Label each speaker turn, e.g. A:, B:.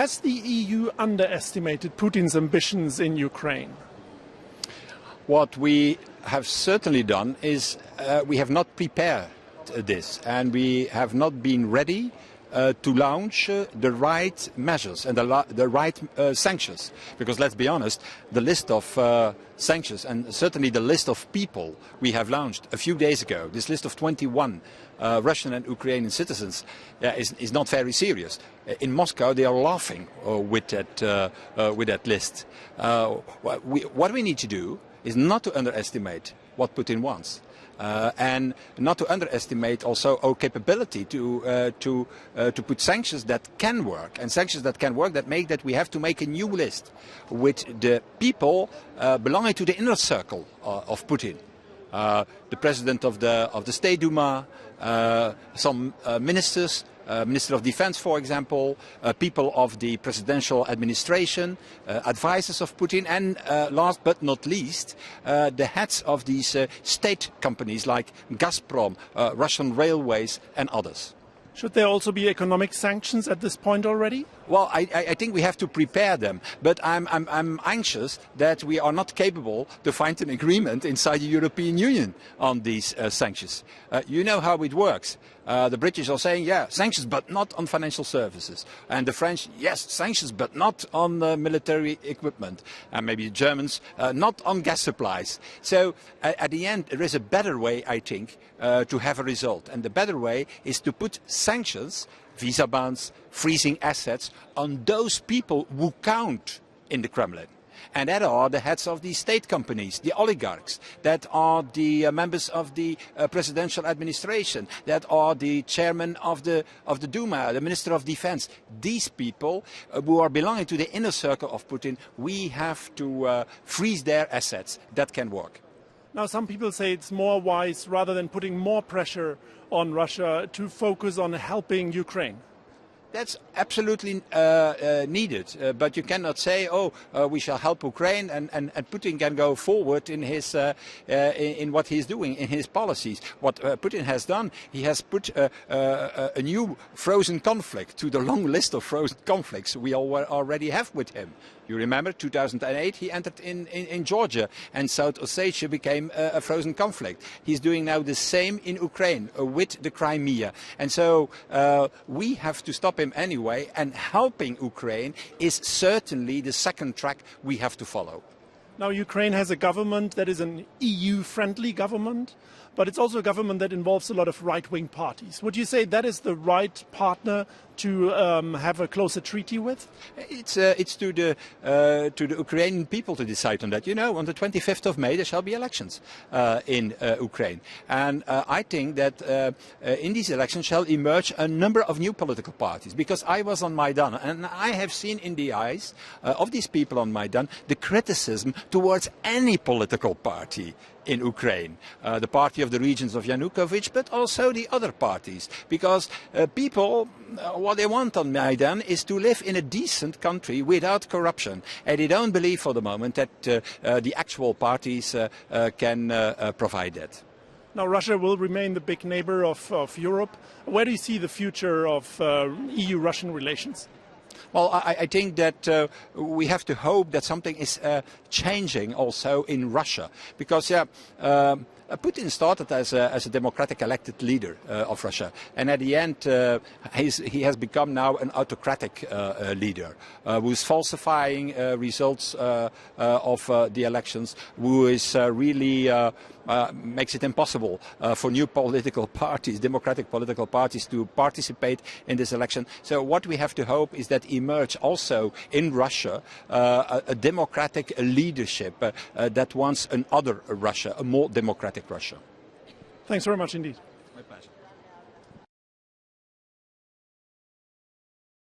A: Has the EU underestimated Putin's ambitions in Ukraine?
B: What we have certainly done is we have not prepared this, and we have not been ready to launch the right measures and the right sanctions. Because let's be honest, the list of sanctions and certainly the list of people we have launched a few days ago, this list of 21 Russian and Ukrainian citizens is not very serious. In Moscow they are laughing with that list. What we need to do is not to underestimate what Putin wants. And not to underestimate also our capability to put sanctions that can work, and sanctions that can work that make that we have to make a new list with the people belonging to the inner circle of Putin. The president of the State Duma, some ministers, Minister of Defense, for example, people of the presidential administration, advisors of Putin, and last but not least, the heads of these state companies like Gazprom, Russian railways and others.
A: Should there also be economic sanctions at this point already?
B: Well, I think we have to prepare them, but I'm anxious that we are not capable to find an agreement inside the European Union on these sanctions. You know how it works. The British are saying, yeah, sanctions, but not on financial services. And the French, yes, sanctions, but not on military equipment. And maybe the Germans, not on gas supplies. So at the end, there is a better way, I think, to have a result. And the better way is to put sanctions, visa bans, freezing assets on those people who count in the Kremlin. And that are the heads of the state companies, the oligarchs, that are the members of the presidential administration, that are the chairman of the Duma, the Minister of Defense. These people who are belonging to the inner circle of Putin, we have to freeze their assets. That can work.
A: Now, some people say it's more wise, rather than putting more pressure on Russia, to focus on helping Ukraine.
B: That's absolutely needed, but you cannot say, "Oh, we shall help Ukraine," and Putin can go forward in his in what he's doing in his policies. What Putin has done, he has put a new frozen conflict to the long list of frozen conflicts we already have with him. You remember, 2008, he entered in Georgia, and South Ossetia became a frozen conflict. He's doing now the same in Ukraine with the Crimea, and so we have to stop him anyway, and helping Ukraine is certainly the second track we have to follow.
A: Now, Ukraine has a government that is an EU-friendly government, but it's also a government that involves a lot of right-wing parties. Would you say that is the right partner to have a closer treaty with?
B: It's to the Ukrainian people to decide on that. You know, on the 25th of May there shall be elections in Ukraine, and I think that in these elections shall emerge a number of new political parties. Because I was on Maidan, and I have seen in the eyes of these people on Maidan the criticism towards any political party in Ukraine, the party of the regions of Yanukovych, but also the other parties, because people, what they want on Maidan is to live in a decent country without corruption, and they don't believe for the moment that the actual parties can provide that.
A: Now, Russia will remain the big neighbor of Europe. Where do you see the future of EU-Russian relations?
B: Well, I think that we have to hope that something is changing also in Russia, because Putin started as a democratic elected leader of Russia, and at the end he has become now an autocratic leader who is falsifying results of the elections, who is really makes it impossible for new political parties, democratic political parties, to participate in this election. So what we have to hope is that emerge also in Russia a democratic leadership that wants another Russia, a more democratic Russia.
A: Thanks very much indeed.
B: My pleasure.